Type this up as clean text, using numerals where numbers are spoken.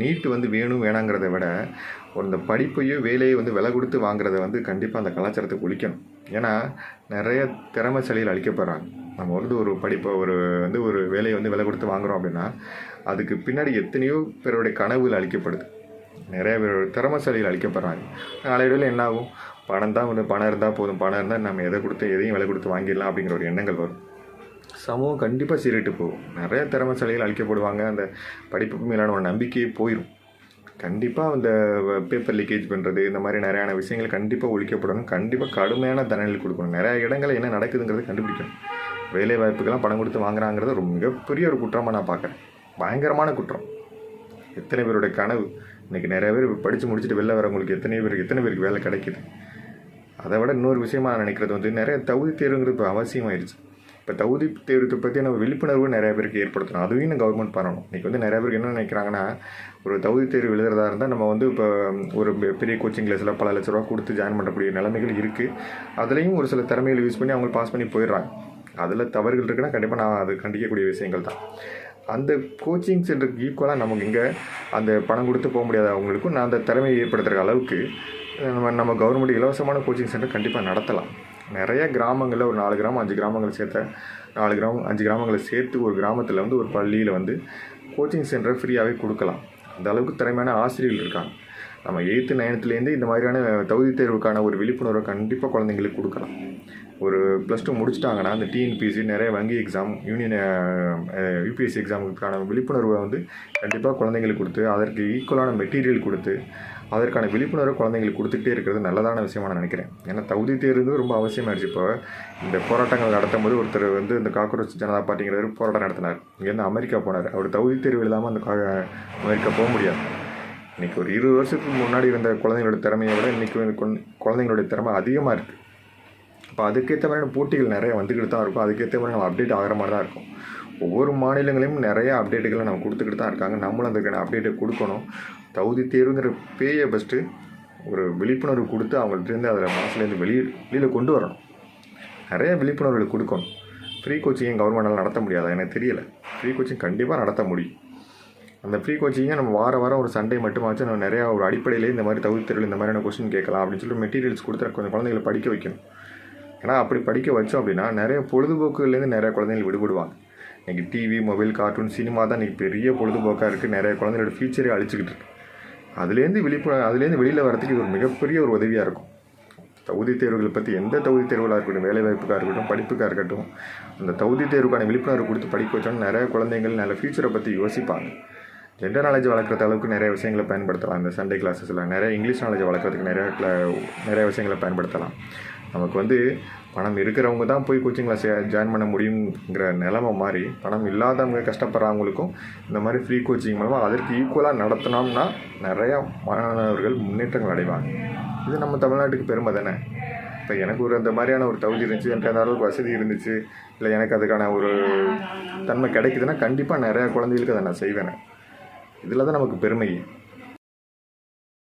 NEET வந்து வேணும் வேணாங்கிறத விட இந்த படிப்பையும் வேலையை வந்து விலை கொடுத்து வாங்குறத வந்து கண்டிப்பாக அந்த கலாச்சாரத்தை ஒழிக்கணும். ஏன்னா நிறைய திறமைசாலிகள் அழிக்கப்படுறாங்க. நம்ம வந்து ஒரு படிப்பை ஒரு வேலையை வந்து விலை கொடுத்து வாங்குகிறோம் அப்படின்னா அதுக்கு பின்னாடி எத்தனையோ பேருடைய கனவுகள் அழிக்கப்படுது. நிறைய பேர் திறமைசாலிகள் அழிக்கப்படுறாங்க. நாளையில என்ன ஆகும்? பணம் இருந்தால் போதும், பணம் இருந்தால் நம்ம எதையும் விலை கொடுத்து வாங்கிடலாம் அப்படிங்கிற ஒரு எண்ணங்கள் வரும். சமூகம் கண்டிப்பாக சீரிட்டு போகும். நிறைய திறமைசாலிகள் அழிக்கப்படுவாங்க. அந்த படிப்புக்கு மேலான ஒரு நம்பிக்கையே போயிடும். கண்டிப்பாக அந்த பேப்பர் லீக்கேஜ் பண்ணுறது, இந்த மாதிரி நிறையான விஷயங்கள் கண்டிப்பாக ஒழிக்கப்படணும். கண்டிப்பாக கடுமையான தண்டனை கொடுக்கணும். நிறைய இடங்களில் என்ன நடக்குதுங்கிறது கண்டுபிடிக்கணும். வேலை வாய்ப்புக்கெல்லாம் பணம் கொடுத்து வாங்குறாங்கிறது ஒரு மிகப்பெரிய ஒரு குற்றமாக நான் பார்க்குறேன். பயங்கரமான குற்றம். எத்தனை பேருடைய கனவு இன்றைக்கி நிறைய பேர் படித்து முடிச்சுட்டு வெளில வரவங்களுக்கு எத்தனை பேருக்கு வேலை கிடைக்கிது. அதை விட இன்னொரு விஷயமா நான் நினைக்கிறது வந்து நிறைய தகுதி தேர்வுங்கிறது இப்போ அவசியமாயிருச்சு. இப்போ தகுதி தேர்வுத்தை பற்றி நம்ம விழிப்புணர்வு நிறைய பேருக்கு ஏற்படுத்தணும். அதுவும் கவர்மெண்ட் பண்ணணும். இன்றைக்கி வந்து நிறைய பேருக்கு என்ன நினைக்கிறாங்கன்னா, ஒரு தகுதி தேர்வு எழுதுறதா இருந்தால் நம்ம வந்து இப்போ ஒரு பெரிய கோச்சிங் கிளாஸில் பல லட்ச ரூபா கொடுத்து ஜாயின் பண்ணக்கூடிய நிலைமைகள் இருக்குது. அதுலேயும் ஒரு சில திறமைகளை யூஸ் பண்ணி அவங்க பாஸ் பண்ணி போயிடுறாங்க. அதில் தவறுகள் இருக்குன்னா கண்டிப்பாக நான் அது கண்டிக்கக்கூடிய விஷயங்கள் தான். அந்த கோச்சிங் சென்டருக்கு ஈக்குவலாக நமக்கு இங்கே அந்த பணம் கொடுத்து போக முடியாத அவங்களுக்கும் நான் அந்த திறமையை ஏற்படுத்துகிற அளவுக்கு நம்ம கவர்மெண்ட் இலவசமான கோச்சிங் சென்டர் கண்டிப்பாக நடத்தலாம். நிறைய கிராமங்களில் ஒரு 4 கிராமம் 5 கிராமங்களை சேர்த்த 5 கிராமங்களை சேர்த்து ஒரு கிராமத்தில் வந்து ஒரு பள்ளியில் வந்து கோச்சிங் சென்டரை ஃப்ரீயாகவே கொடுக்கலாம். அந்த அளவுக்கு திறமையான ஆசிரியர்கள் இருக்காங்க. நம்ம 8th 9th இந்த மாதிரியான தகுதி தேர்வுக்கான ஒரு விழிப்புணர்வை கண்டிப்பாக குழந்தைங்களுக்கு கொடுக்கலாம். ஒரு +2 முடிச்சிட்டாங்கன்னா அந்த டிஎன்பிஎஸ்சி நிறைய வங்கி எக்ஸாம் யூபிஎஸ்சி எக்ஸாமுக்கான விழிப்புணர்வை வந்து கண்டிப்பாக குழந்தைங்களுக்கு கொடுத்து அதற்கு ஈக்குவலான மெட்டீரியல் கொடுத்து அதற்கான விழிப்புணர்வை குழந்தைங்களுக்கு கொடுத்துக்கிட்டே இருக்கிறது நல்லதான விஷயமாக நான் நினைக்கிறேன். ஏன்னா தகுதி தேர்வு ரொம்ப அவசியமாகிடுச்சு. இப்போ இந்த போராட்டங்கள் நடத்தும் போது ஒருத்தர் வந்து இந்த காக்ரோச் ஜனதா பார்ட்டிங்கிறவர் போராட்டம் நடத்தினார். இங்கேருந்து அமெரிக்கா போனார். அவர் தகுதி தேர்வு இல்லாமல் அந்த அமெரிக்கா போக முடியாது. இன்றைக்கி ஒரு 20 வருஷத்துக்கு முன்னாடி இருந்த குழந்தைங்களோட திறமையை விட இன்றைக்கி குழந்தைங்களுடைய திறமை அதிகமாக இருக்குது. இப்போ அதுக்கேற்ற மாதிரியான போட்டிகள் நிறைய வந்துக்கிட்டு தான் இருக்கும். அதுக்கேற்ற மாதிரி நம்ம அப்டேட் ஆகிற மாதிரி தான் இருக்கும். ஒவ்வொரு மாநிலங்களையும் நிறைய அப்டேட்டுகளை நம்ம கொடுத்துக்கிட்டு தான் இருக்காங்க. நம்மளும் அதுக்கான அப்டேட்டை கொடுக்கணும். தகுதி தேர்வுங்கிற பேயை ஃபஸ்ட்டு ஒரு விழிப்புணர்வு கொடுத்து அவங்கள்ட்டேருந்து அதில் மனசுலேருந்து வெளியில் கொண்டு வரணும். நிறைய விழிப்புணர்வுகளை கொடுக்கணும். ஃப்ரீ கோச்சிங் கவர்மெண்டால் நடத்த முடியாதா? எனக்கு தெரியலை. ஃப்ரீ கோச்சிங் கண்டிப்பாக நடத்த முடியும். அந்த ஃப்ரீ கோச்சிங்கை நம்ம வாரம் ஒரு சண்டே மட்டுமாச்சும் நம்ம நிறையா ஒரு அடிப்படையிலே இந்த மாதிரி தகுதி தேர்வில் இந்த மாதிரியான கொஸ்டின் கேட்கலாம் அப்படின்னு சொல்லிட்டு மெட்டீரியல்ஸ் கொடுத்து கொஞ்சம் குழந்தைங்களை படிக்க வைக்கணும். ஏன்னா அப்படி படிக்க வச்சோம் அப்படின்னா நிறைய பொழுதுபோக்குலேருந்து நிறைய குழந்தைகள் விடுபடுவாங்க. இன்றைக்கி டிவி, மொபைல், கார்ட்டூன், சினிமா தான் இன்றைக்கி பெரிய பொழுதுபோக்காக இருக்குது. நிறைய குழந்தைகளோட ஃபியூச்சரே அழிச்சிக்கிட்டு இருக்குது. அதுலேருந்து வெளியில் வரதுக்கு இது ஒரு மிகப்பெரிய ஒரு உதவியாக இருக்கும். தகுதி தேர்வுகளை பற்றி எந்த தகுதி தேர்வுகளாக இருக்கட்டும், வேலைவாய்ப்புக்காக இருக்கட்டும், படிப்புக்காக இருக்கட்டும், அந்த தகுதி தேர்வுக்கான விழிப்புணர்வு கொடுத்து படிக்க வச்சோன்னா நிறைய குழந்தைகள் நல்ல ஃபியூச்சரை பற்றி யோசிப்பாங்க. ஜெண்டர் நாலேஜ் வளர்க்குற அளவுக்கு நிறைய விஷயங்களை பயன்படுத்தலாம். இந்த சண்டே கிளாஸஸில் நிறைய இங்கிலீஷ் நாலேஜ் வளர்க்குறதுக்கு நிறைய விஷயங்களை பயன்படுத்தலாம். நமக்கு வந்து பணம் இருக்கிறவங்க தான் போய் கோச்சிங் கிளாஸ் ஜாயின் பண்ண முடியுங்கிற நிலைமை மாதிரி பணம் இல்லாதவங்க கஷ்டப்படுறவங்களுக்கும் இந்த மாதிரி ஃப்ரீ கோச்சிங் மூலமாக அதற்கு ஈக்குவலாக நடத்தினோம்னா நிறையா மாணவர்கள் முன்னேற்றங்கள் அடைவாங்க. இது நம்ம தமிழ்நாட்டுக்கு பெருமை தானே. இப்போ எனக்கு அந்த மாதிரியான ஒரு தகுதி இருந்துச்சு, எனக்கு அந்த அளவுக்கு வசதி இருந்துச்சு, இல்லை எனக்கு அதுக்கான ஒரு தன்மை கிடைக்குதுன்னா கண்டிப்பாக நிறையா குழந்தைகளுக்கு அதை நான் செய்வேன். இதில் தான் நமக்கு பெருமை.